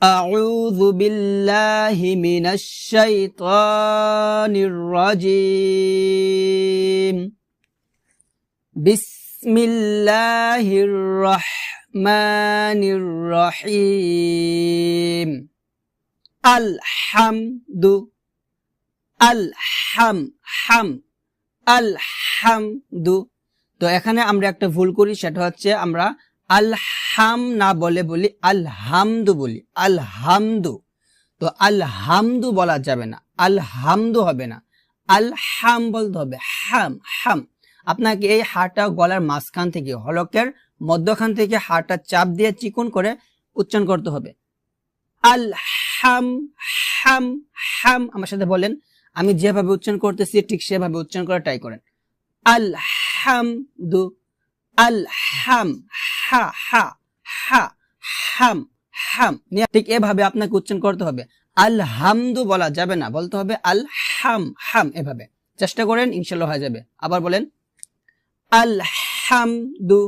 আউযু বিল্লাহি মিনাশ শাইতানির রাজিম। বিসমিল্লাহির রহমানির রহিম। আলহামদু আলহামদু। তো এখানে আমরা একটা ভুল করি, সেটা হচ্ছে আমরা আলহাম না বলে বলি আলহামদু বলি, আলহামদু। তো আলহামদু বলা যাবে না, আলহামদু হবে না, আলহাম বলতে হবে, হাম হাম। আপনাকে এই হাটা গলার মাঝখান থেকে, হলকের মধ্যখান থেকে হাটা চাপ দিয়ে চিকন করে উচ্চারণ করতে হবে। আলহাম হাম হাম। আমার সাথে বলেন, আমি যেভাবে উচ্চারণ করতেছি ঠিক সেভাবে উচ্চারণ করে ট্রাই করেন। আলহামদু আলহাম হা হা হা হাম হাম। ঠিক এভাবে আপনাকে উচ্চারণ করতে হবে। আলহামদু বলা যাবে না, বলতে হবে আলহাম হাম। এভাবে চেষ্টা করেন, ইনশাআল্লাহ হয়ে যাবে। আবার বলেন, আলহামদু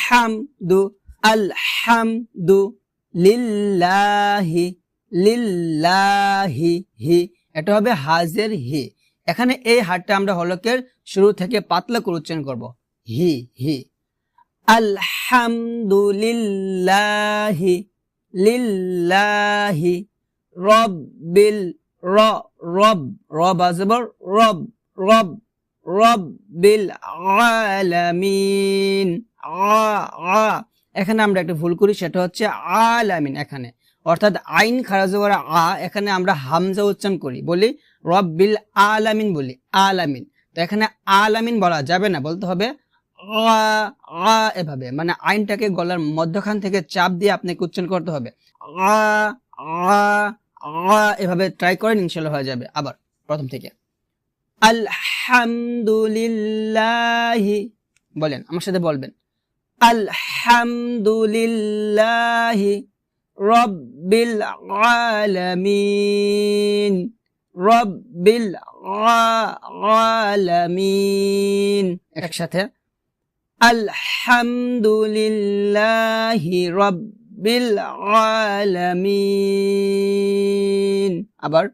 হামদু আলহামদু লিল্লাহি লিল্লাহি হি। এটা হবে হাজের হি। এখানে এই হারটা আমরা হলকের শুরু থেকে পাতলা করে উচ্চারণ করব, হি হি। আলহামদুলিল্লাহি লিল্লাহি রব্বিল রব আজবর রব রব রব্বিল আলামিন। এখানে আমরা একটা ভুল করি, সেটা হচ্ছে আলামিন। এখানে অর্থাৎ আইন খারাজ করা এখানে আমরা হামজা উচ্চারণ করি, বলি রব্বিল আলামিন বলি আলামিন। তো এখানে আলামিন বলা যাবে না, বলতে হবে এভাবে, মানে আইনটাকে গলার মধ্যখান থেকে চাপ দিয়ে আপনাকে উচ্চারণ করতে হবে। এভাবে ট্রাই করেন, ইনশাআল্লাহ হয়ে যাবে। আবার প্রথম থেকে, আলহামদুলিল্লাহি বলেন, আমার সাথে বলবেন, আলহামদুলিল্লাহি রব্বিল আলামিন রব্বিল আলামিন। একসাথে, আলহামদুলিল্লাহি রব্বিল আলামিন। আবার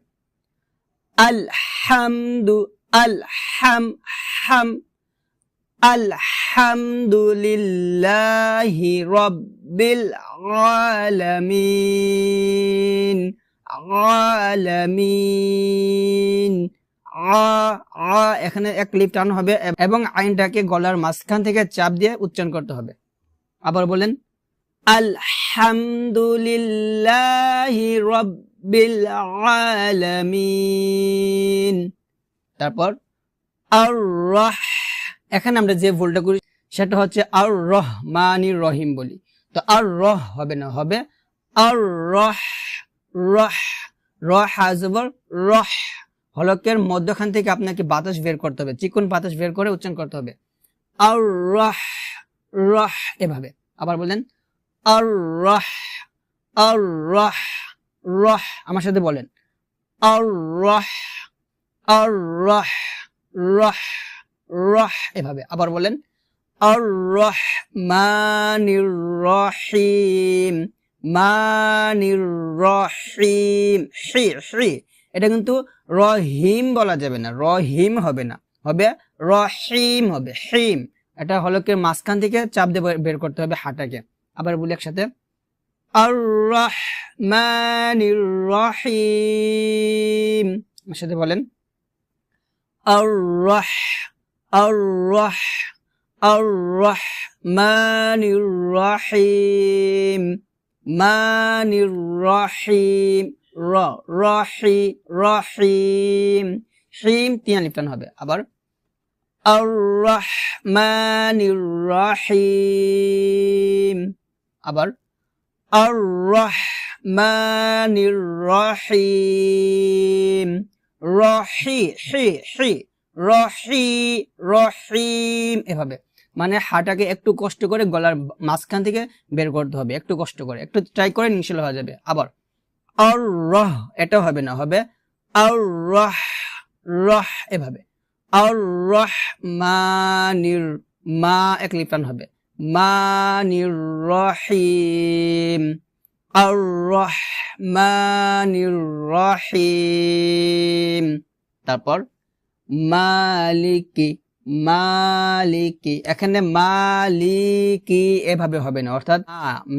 আলহামদুলিল্লাহি রব্বিল আলামিন আলামিন। এখানে এক লিপ টান হবে এবং আইনটাকে গলার মাঝখান থেকে চাপ দিয়ে উচ্চারণ করতে হবে। আবার বলেন, আলহামদুলিল্লাহি রব্বিল আলামিন। তারপর এখানে আমরা যে ভুলটা করি সেটা হচ্ছে আর রহমানির রহিম বলি। তো আর রহ হবে না, হবে আর রহ রহ রহ হাজবর রহ। হলকের মধ্যখান থেকে আপনাকে বাতাস বের করতে হবে, চিকন বাতাস বের করে উচ্চারণ করতে হবে, আর রহ রহ এভাবে। আবার বলেন, আর রহ রহ। আমার সাথে বলেন, আর রহ রহ রহ এভাবে। আবার বলেন, আর রহমানির রহিম মানির রহিম। এটা কিন্তু রহিম বলা যাবে না, রহিম হবে না, হবে রহিম, হবে হিম। এটা হলকের মাঝখান থেকে চাপ দিয়ে বের করতে হবে হাটাকে। আবার বলি একসাথে, আর রহমানির রহিম। আমার সাথে বলেন, আর রহমানির রহিম মানির রহিম রহিম। হিম তিন লিপ্টান হবে। আবার আর রহমানির রহিম। আবার আর রহমানির রহিম রহিম এভাবে। মানে হাটাকে একটু কষ্ট করে গলার মাঝখান থেকে বের করতে হবে, একটু কষ্ট করে, একটু ট্রাই করে, ইনশাআল্লাহ হয়ে যাবে। আবার আর রহ, এটা হবে না, হবে আর রহ এভাবে। আর রহমানির মা এক লিপ্টান হবে, মানির রহিম আর রহমানির রহিম। তারপর মালিকি, মালিকি, এখানে মালিকি এভাবে হবে না, অর্থাৎ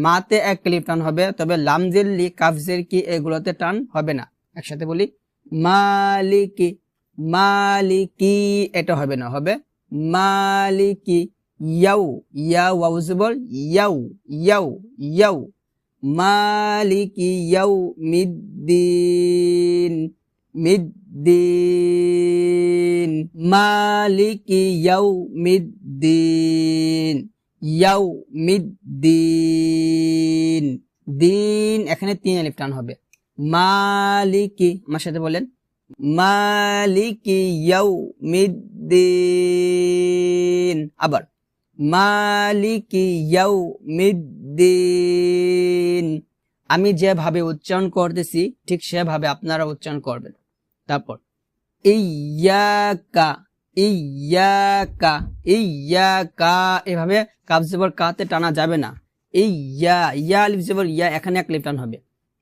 মাতে এক ক্লিপ টান হবে, তবে লামজের লি কাফজের কি এগুলোতে টান হবে না। একসাথে বলি মালিকি, মালিকি, এটা হবে না, হবে মালিকি। ইয়াউ, ইয়া ওয়াউ জবর ইয়াউ, ইয়াউ, ইয়াউ, মালিকি ইয়াউ মিদ্দিন, মিদ্দিন, মালিকি ইয়াউ মিদ্দিন, ইয়াউ মিদ্দিন, দিন এখানে 3 আলিফ টান হবে। মালিকি, আমার সাথে বলেন মালিকি ইয়াউ মিদ্দিন। আবার মালিকি ইয়াউ মিদ্দিন। আমি যেভাবে উচ্চারণ করতেছি ঠিক সেভাবে আপনারা উচ্চারণ করবেন। তারপর ইয়াকা, ইয়াকা, ইয়াকা, এভাবে কাফ জবর কাতে টানা যাবে না। ইয়া, ইয়া আলিফ জবর ইয়া, এখানে এক লিফ টান হবে।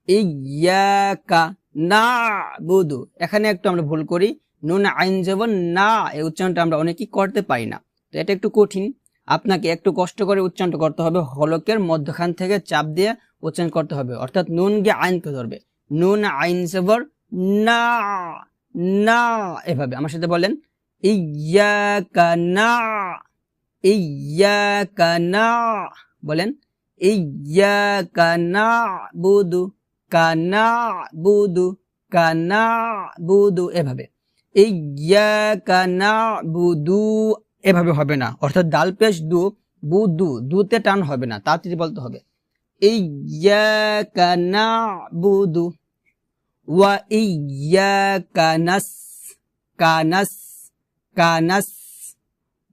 ইয়াকা নাবুদু, এখানে একটু আমরা ভুল করি, নুন আইন জবর না, এই উচ্চারণটা আমরা অনেকেই করতে পারি না, তো এটা একটু কঠিন, আপনাকে একটু কষ্ট করে উচ্চারণ করতে হবে, হলকের মধ্যখান থেকে চাপ দিয়ে উচ্চারণ করতে হবে, অর্থাৎ নুন গিয়ে আইনকে ধরবে, নুন আইন জবর না, না, এভাবে আমার সাথে বলেন ইয়াকা না, ইয়াকা না, বলেন ইয়াকা নাবুদু, কানাবুদু, কানাবুদু, এভাবে ইয়াকা নাবুদু এভাবে হবে না, অর্থাৎ দাল পেশ দু, বুদু, দুতে টান হবে না, তাড়াতাড়ি বলতে হবে ইয়াকা নাবুদু ওয়া ইয়াকা নাস, কানাস, কানাস,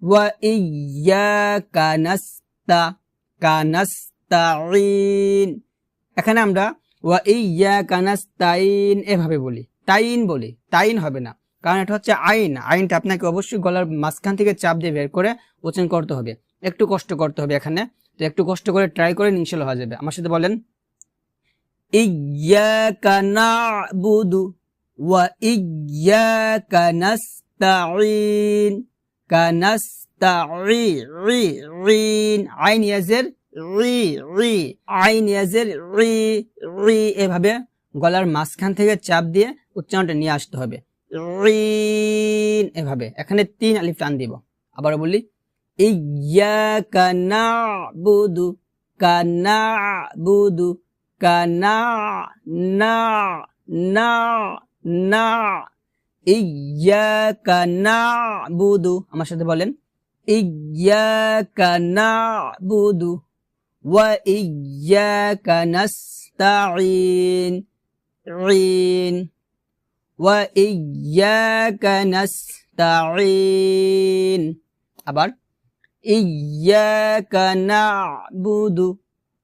ওয়া ইয়াকা নাস্তা, কানাস্তাইন। এখানে আমরা ওয়া ইয়াকা নাস্তাইন এভাবে বলি, তাইন বলি, তাইন হবে না, কারণ এটা হচ্ছে আইন, আইনটা আপনাকে অবশ্যই গলার মাঝখান থেকে চাপ দিয়ে বের করে উচ্চারণ করতে হবে, একটু কষ্ট করতে হবে এখানে, তো একটু কষ্ট করে ট্রাই করে ইনশাআল্লাহ হয়ে যাবে। আমার সাথে বলেন ইয়াকা নাবুদু ওয়া ইয়াকা নাস্তাইন, কানাস্তাইন, আইন ইয়াজের রি, রি, আইন ইয়াজের রি, রি, এভাবে গলার মাঝখান থেকে চাপ দিয়ে উচ্চারণটা নিয়ে আসতে হবে, রিন, এভাবে। এখানে 3 আলিফ টান দিব। আবার বলি ইয়াকা নাবুদু, কানাবুদু, কানা, না, না, না, ইয়াকা নাবুদু, আমার সাথে বলেন ইয়াকা নাবুদু ওয়া ইয়াকা নাস্তাইন, রিন, ওয়া ইয়াকা নাস্তাইন। আবার ইয়াকা নাবুদু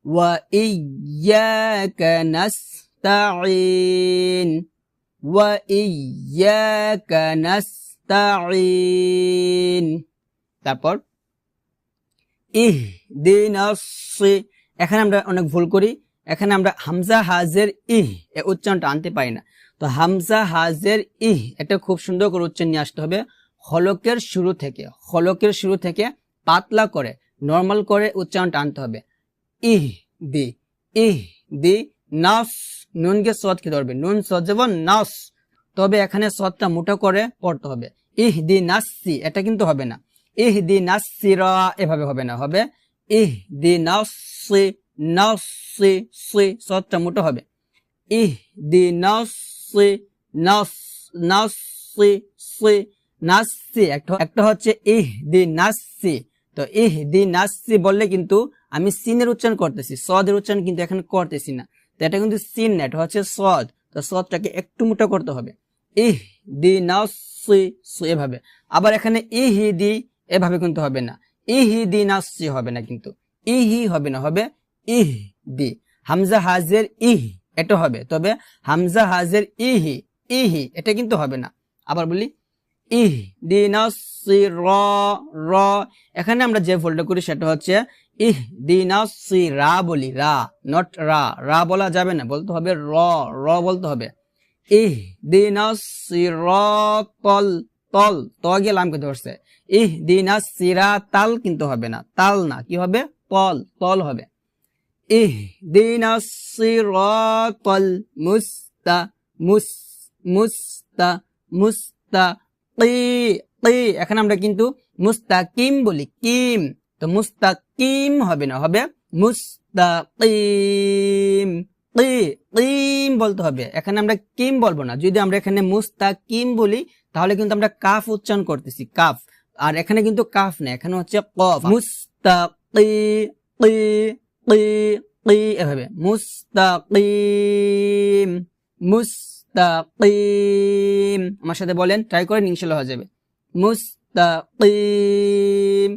ওয়া ইয়াকা নাস্তাইন, ওয়া ইয়াকা নাস্তাইন। তারপর ইহদিনাস, এখানে আমরা অনেক ভুল করি, এখানে আমরা হামজা হাজের ইহ এ উচ্চারণটা আনতে পারি না, তো হামজা হাজের ইহ এটা খুব সুন্দর করে উচ্চারণ নিয়ে আসতে হবে, হলকের শুরু থেকে, হলকের শুরু থেকে পাতলা করে নরমাল করে উচ্চারণটা আনতে হবে। ইহ দি, ইহ দি নাস, নুনকে সদকে ধরবে, নুন সদ যাব নাস, তবে এখানে সদটা মোটা করে পড়তে হবে। ইহ দি নাসি, এটা কিন্তু হবে না, ইহ দি নাসিরা এভাবে হবে না, হবে ইহ দি নাসি, নাসি, সি, সদটা মোটা হবে, ইহ দি নাসি, নাস, নাসি, সি, নাসি, একটা হচ্ছে ইহ দি নাসি, তো ইহ দি নাসি বললে কিন্তু আমি সিনের উচ্চারণ করতেছি, সদের উচ্চারণ কিন্তু এখানে করতেছি না, তো এটা কিন্তু সিন না, এটা হচ্ছে সদ, তো সদটাকে একটু মোটা করতে হবে, ইহ দি নাসি, এভাবে। আবার এখানে ইহি দি এভাবে কিন্তু হবে না, ইহি দি নাসি হবে না, কিন্তু ইহি হবে না, হবে ইহ দি, হামজা হাজের ইহ এটা হবে, তবে হামজা হাজের ইহি, ইহি এটা কিন্তু হবে না। আবার বলি ইহ দি নাসি র, র, এখানে আমরা যে ভুলটা করি সেটা হচ্ছে ইহদিনাস সি, রা বলি, রা, নট রা, রা বলা যাবে না, বলতে হবে র, র বলতে হবে। ইহদিনাস সিরাতাল, তল, ত গিয়ে লাম কে ধরছে। ইহদিনাস সিরাতাল কিন্তু হবে না, তাল না, কি হবে, তল, তল হবে। ইহদিনাস সিরাতাল মুস্তা, মুস্তা, এখানে আমরা কিন্তু মুস্তাকিম বলি, কিম, তো মুস্তাকিম হবে না, হবে মুস্তাকিম, কিম বলতে হবে। এখানে আমরা কিম বলবো না, যদি আমরা এখানে মুস্তাকিম বলি তাহলে কিন্তু আমরা কাফ উচ্চারণ করতেছি, কাফ, আর এখানে কিন্তু কাফ না, এখানে হচ্ছে কফ। এভাবে মুস্তাকিম, মুস্তাকিম, আমার সাথে বলেন, ট্রাই করেন, ইনশাআল্লাহ হয়ে যাবে। মুস্তাকিম,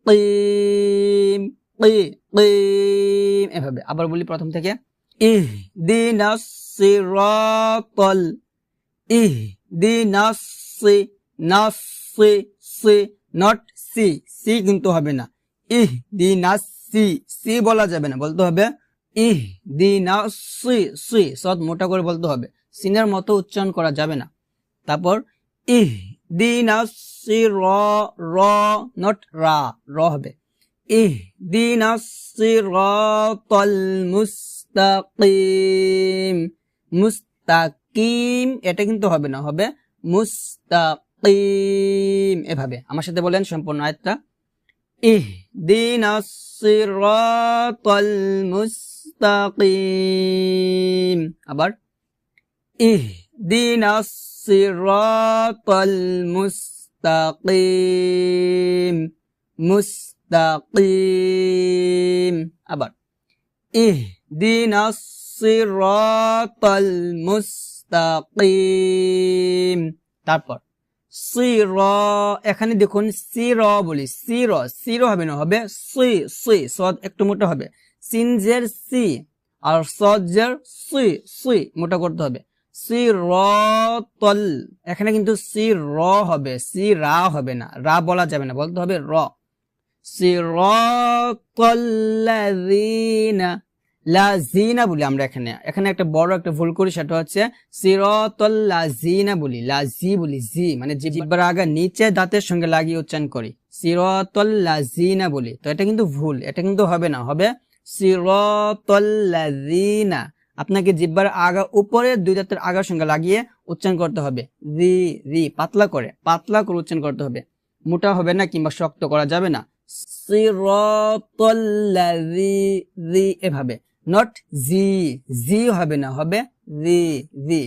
কিম, কিম, এভাবে। আবার বলি প্রথম থেকে, ইহদিনাস সিরাতাল, ইহদিনাস সি, নাস সি, সি, নট সি, সি কিন্তু হবে না, ইহদিনাস সি, সি বলা যাবে না, বলতে হবে ইহদিনাস সি, সি, সদ মোটা করে বলতে হবে, সিনের মতো উচ্চারণ করা যাবে না। তারপর ইহদিনাস সিরা, র, নট রা, র হবে। ইহদিনাস সিরাতাল মুস্তাকিম, মুস্তাকিম, এটা কিন্তু হবে না, হবে মুস্তাকিম, এভাবে। আমার সাথে বলেন সম্পূর্ণ আয়াতটা, ইহদিনাস সিরাতাল মুস্তাকিম। আবার ইহদিনাস সিরাতাল মুস্তাকিম, মুস্তাকিম। আবার ইহদিনাস সিরাতাল মুস্তাকিম। তারপর সির, এখানে দেখুন সির বলি, সির, সির হবে না, হবে সি, সি, সদ একটু মোটা হবে, সিনজের সি আর সজ্জের সি, সি মোটা করতে হবে। সিরাতাল, এখানে কিন্তু সি র হবে, সি রা হবে না, রা বলা যাবে না, বলতে হবে র। সিরাতাল্লাযীনা, লাযিনা বলি আমরা, এখানে একটা বড় একটা ভুল করি, সেটা হচ্ছে সিরাতাল্লাযীনা বলি, লাজি বলি, জি মানে জিহ্বার আগা নিচে দাঁতের সঙ্গে লাগিয়ে উচ্চারণ করি, সিরাতাল্লাযীনা বলি, তো এটা কিন্তু ভুল, এটা কিন্তু হবে না, হবে সিরাতাল্লাযীনা। আপনাকে জিহ্বার আগা উপরে দুই দাঁতের আগার সঙ্গে লাগিয়ে উচ্চারণ করতে হবে, রি, রি, পাতলা করে উচ্চারণ করতে হবে, মোটা হবে না কিংবা শক্ত করা যাবে না। সিরাতাল্লাযী, এভাবে, নট জি, জি হবে না, হবে রি, রি।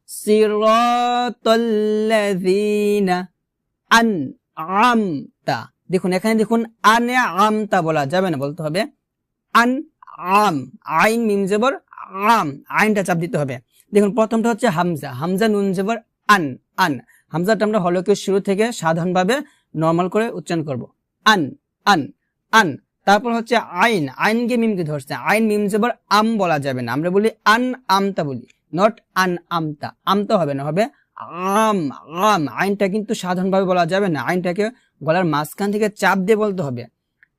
সিরাতাল্লাযীনা আনআমতা, দেখুন এখানে দেখুন আনআমতা বলা যাবে না, বলতে হবে আনআম, আইন মিম জবর আম, আইনটা চাপ দিতে হবে। দেখুন প্রথমটা হচ্ছে হামজা, হামজা নুন জবর আন, আন, হামজাটা আমরা হলকের শুরু থেকে সাধারণভাবে নরমাল করে উচ্চারণ করব, আন, আন, আন। তারপর হচ্ছে আইন, আইনকে মিমকে ধরছে, আইন মিম জবর আম বলা যাবে না, আমরা বলি আন আমতা বলি, নট আন আমতা, আমতা হবে না, হবে আম, আম। আইনটা কিন্তু সাধারণভাবে বলা যাবে না, আইনটাকে গলার মাঝখান থেকে চাপ দিয়ে বলতে হবে।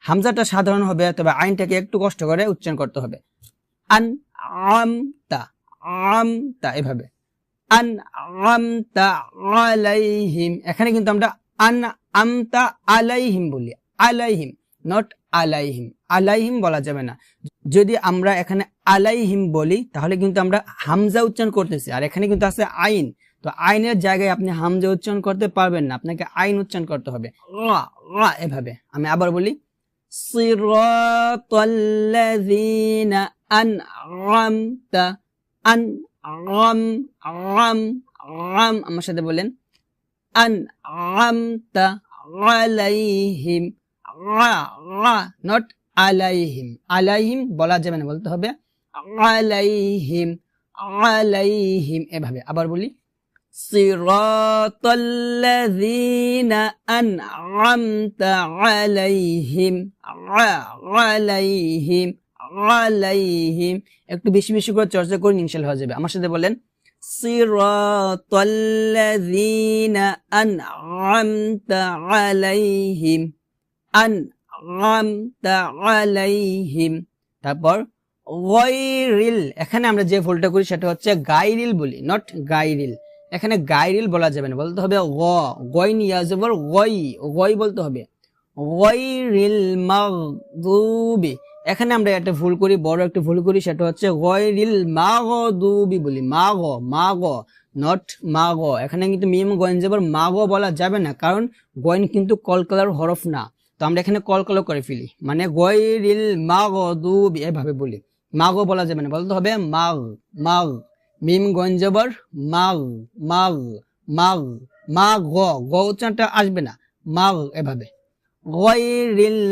হামজাটা সাধারণ হবে, তবে আইনটাকে একটু কষ্ট করে উচ্চারণ করতে হবে, আন আমতা, আমতা, এভাবে আন আমতা আলাইহিম। এখানে কিন্তু আমরা আন আমতা আলাইহিম বলি, আলাইহিম, নট আলাইহিম, আলাইহিম বলা যাবে না। যদি আমরা এখানে আলাইহিম বলি তাহলে কিন্তু আমরা হামজা উচ্চারণ করতেছি, আর এখানে কিন্তু আছে আইন, তো আইনের জায়গায় আপনি হামজা উচ্চারণ করতে পারবেন না, আপনাকে আইন উচ্চারণ করতে হবে, এভাবে। আমি আবার বলি, সিরাতাল্লাযীনা আনআমতা, আনআম, আম, আম, আমার সাথে বলেন, আনআমতা আলাইহিম, নট আলাইহিম, আলাইহিম বলা যাবে না, বলতে হবে আলাইহিম, আলাইহিম, এভাবে। আবার বলি, সিরাতাল্লাযীনা আনআমতা আলাইহিম, আলাইহিম, আলাইহিম। একটু বেশি বেশি করে চর্চা করুন, ইনশাআল্লাহ হয়ে যাবে। আমার সাথে বলেন, সিরাতাল্লাযীনা আনআমতা আলাইহিম, আনআমতা আলাইহিম। তারপর গায়রিল, এখানে আমরা যে ভুলটা করি সেটা হচ্ছে গায়রিল বলি, নট গায়রিল। এখানে গায়রিল বলা যাবে না, বলতে হবে গয়ন ইয়া জবর গয় বলতে হবে, গায়রিল মাগদুবি। এখানে আমরা একটা ভুল করি, বড় একটা ভুল করি, সেটা হচ্ছে গায়রিল মাগদুবি বলি, মাগ নট মাগ। এখানে কিন্তু মিম গয়ন জবর মাগ বলা যাবে না, কারণ গয়ন কিন্তু কলকলার হরফ না। তো আমরা এখানে কলকলা করে ফেলি, মানে গায়রিল মাগদুবি এভাবে বলি, মাগো বলা যাবে না, বলতে হবে মাগ। মিম গয়ন জবর মাগ মাগ মাগ, গ উচ্চারণটা আসবে না, মাগ এভাবে। গায়রিল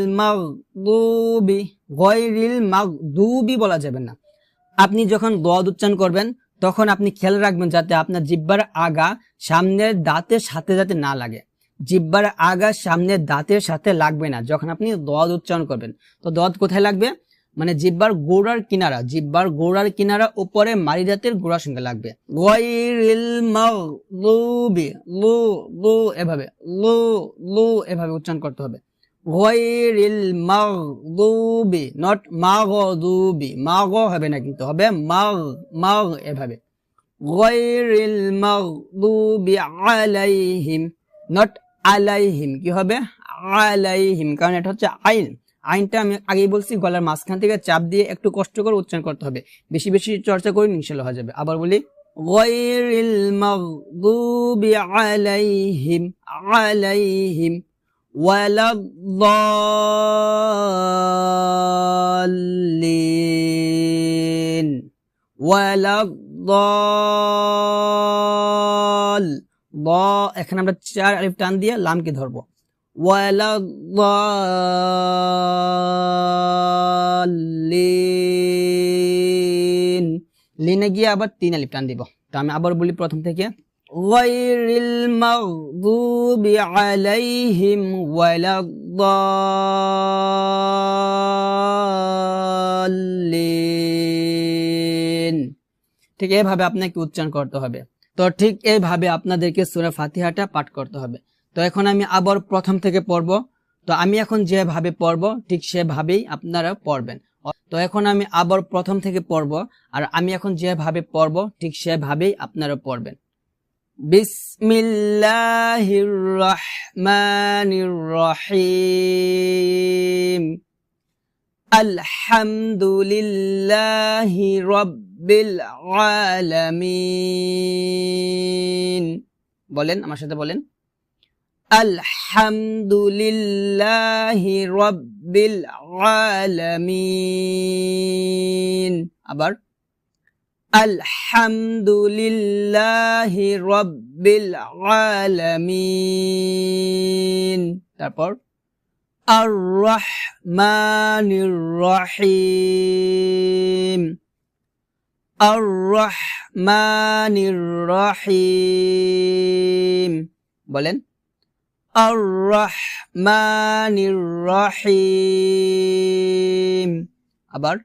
মাগদুবি বলা যাবে না। আপনি যখন দদ উচ্চারণ করবেন তখন আপনি খেয়াল রাখবেন যাতে আপনার জিহ্বার আগা সামনের দাঁতের সাথে যাতে না লাগে, জিহ্বার আগা সামনের দাঁতের সাথে লাগবে না যখন আপনি দদ উচ্চারণ করবেন। তো দদ কোথায় লাগবে, মানে জিহ্বার গোড়ার কিনারা উপরে মারি দাঁতের গোড়ার সঙ্গে লাগবে। গায়রিল মাগদুবি, এভাবে এভাবে উচ্চারণ করতে হবে, গায়রিল মাগদুবি, নট মাগদুবি, মাগ হবে না কিন্তু হবে মাগ এভাবে। গায়রিল মাগদুবি আলাইহিম, নট আলাইহিম, কি হবে আলাইহিম, কারণ এটা হচ্ছে আইনটা আমি আগেই বলছি গলার মাঝখান থেকে চাপ দিয়ে একটু কষ্ট করে উচ্চারণ করতে হবে, বেশি বেশি চর্চা করে ইনশাআল্লাহ হয়ে যাবে। আবার বলি, গায়রিল মাগদুবি আলাইহিম ওয়ালাদ-দাল্লিন, এখানে আমরা 4 আলিফ টান দিয়ে লামকে ধরবো, ওয়ালাদ-দাল্লিন, লিনে গিয়ে আবার 3 আলিফ টান দিব। তো আমি আবার বলি প্রথম থেকে, গায়রিল মাগদুবি আলাইহিম ওয়ালাদ-দাল্লিন। ঠিক এইভাবে আপনাকে উচ্চারণ করতে হবে। তো ঠিক এইভাবে আপনাদেরকে সূরা ফাতিহাটা পাঠ করতে হবে। তো এখন আমি আবার প্রথম থেকে পড়ব। তো আমি এখন যেভাবে পড়ব ঠিক সেভাবেই আপনারা পড়বেন। তো এখন আমি আবার প্রথম থেকে পড়ব, আর আমি এখন যেভাবে পড়ব ঠিক সেভাবেই আপনারা পড়বেন। বিসমিল্লাহির রহমানির রহিম, আলহামদুলিল্লাহি রাব্বিল আলামিন। বলেন আমার সাথে, বলেন আলহামদুলিল্লাহি রাব্বিল আলামিন। আবার আলহামদুলিল্লাহি রাব্বিল আলামিন। তারপর আর রহমানির রহিম, আর রহমানির রহিম। বলেন আর রহমানির রহিম। আবার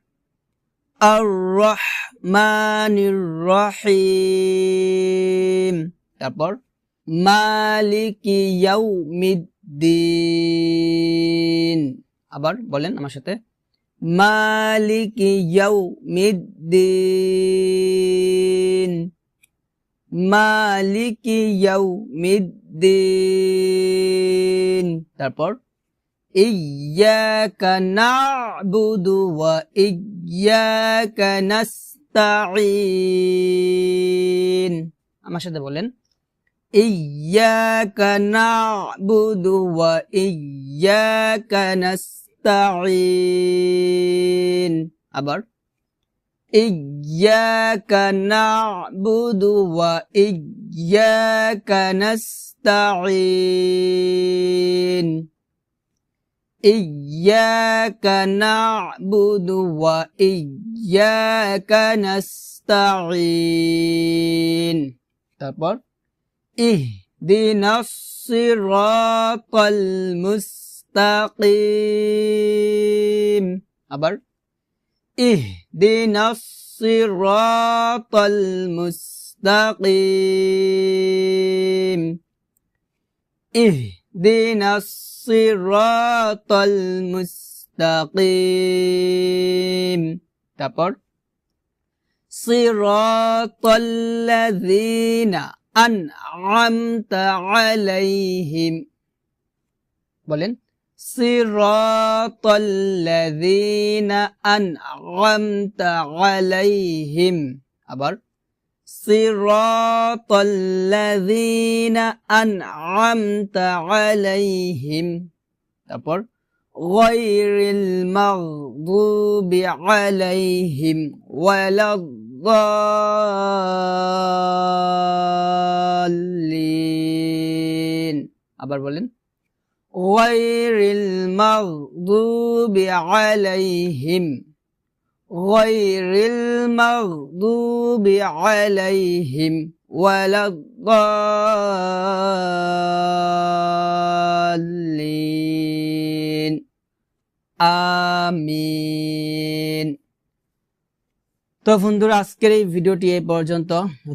আর রহমানির রহিম। তারপর মালিকি ইয়াউমিদ্দিন। আবার বলেন আমার সাথে, মালিকি ইয়াউমিদ্দিন, মালিকি ইয়াউমিদ্দিন। তারপর ইয়্যাকা না'বুদু ওয়া ইয়্যাকা নাস্তাঈন। আমার সাথে বলেন ইয়্যাকা না'বুদু ওয়া ইয়্যাকা নাস্তাঈন। আবার ইয়্যাকা না'বুদু ওয়া ইয়্যাকা নাস্তাঈন, ইয়্যাকা না'বুদু ওয়া ইয়্যাকা নাস্তাঈন। তারপর ইহদিনাস সিরাতাল মুস্তাকিম। আবার ইহদিনাস সিরাতাল মুস্তাকিম, দিনাস সিরাতাল মুস্তাকিম। তারপর সিরাতাল্লাযীনা আন'আমতা আলাইহিম, বলেন সিরাতাল্লাযীনা আন'আমতা আলাইহিম। আবার সিরাতাল্লাযীনা আন'আমতা আলাইহিম। তারপর গায়রিল মাগদুবি আলাইহিম ওয়ালাদ-দাল্লিন। আবার বলেন গায়রিল মাগদুবি আলাইহিম, গায়রিল মাগদুবি আলাইহিম ওয়ালাদ-দাল্লিন। আমিন। তো বন্ধুরা, আজকের এই ভিডিওটি এই পর্যন্ত।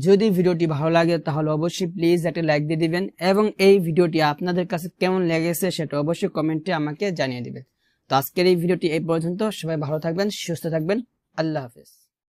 যদি ভিডিওটি ভালো লাগে তাহলে অবশ্যই প্লিজ একটা লাইক দিয়ে দিবেন এবং এই ভিডিওটি আপনাদের কাছে কেমন লেগেছে সেটা অবশ্যই কমেন্টে আমাকে জানিয়ে দিবেন। তো আজকের এই ভিডিওটি এই পর্যন্ত। সবাই ভালো থাকবেন, সুস্থ থাকবেন। আল্লাহ হাফেজ।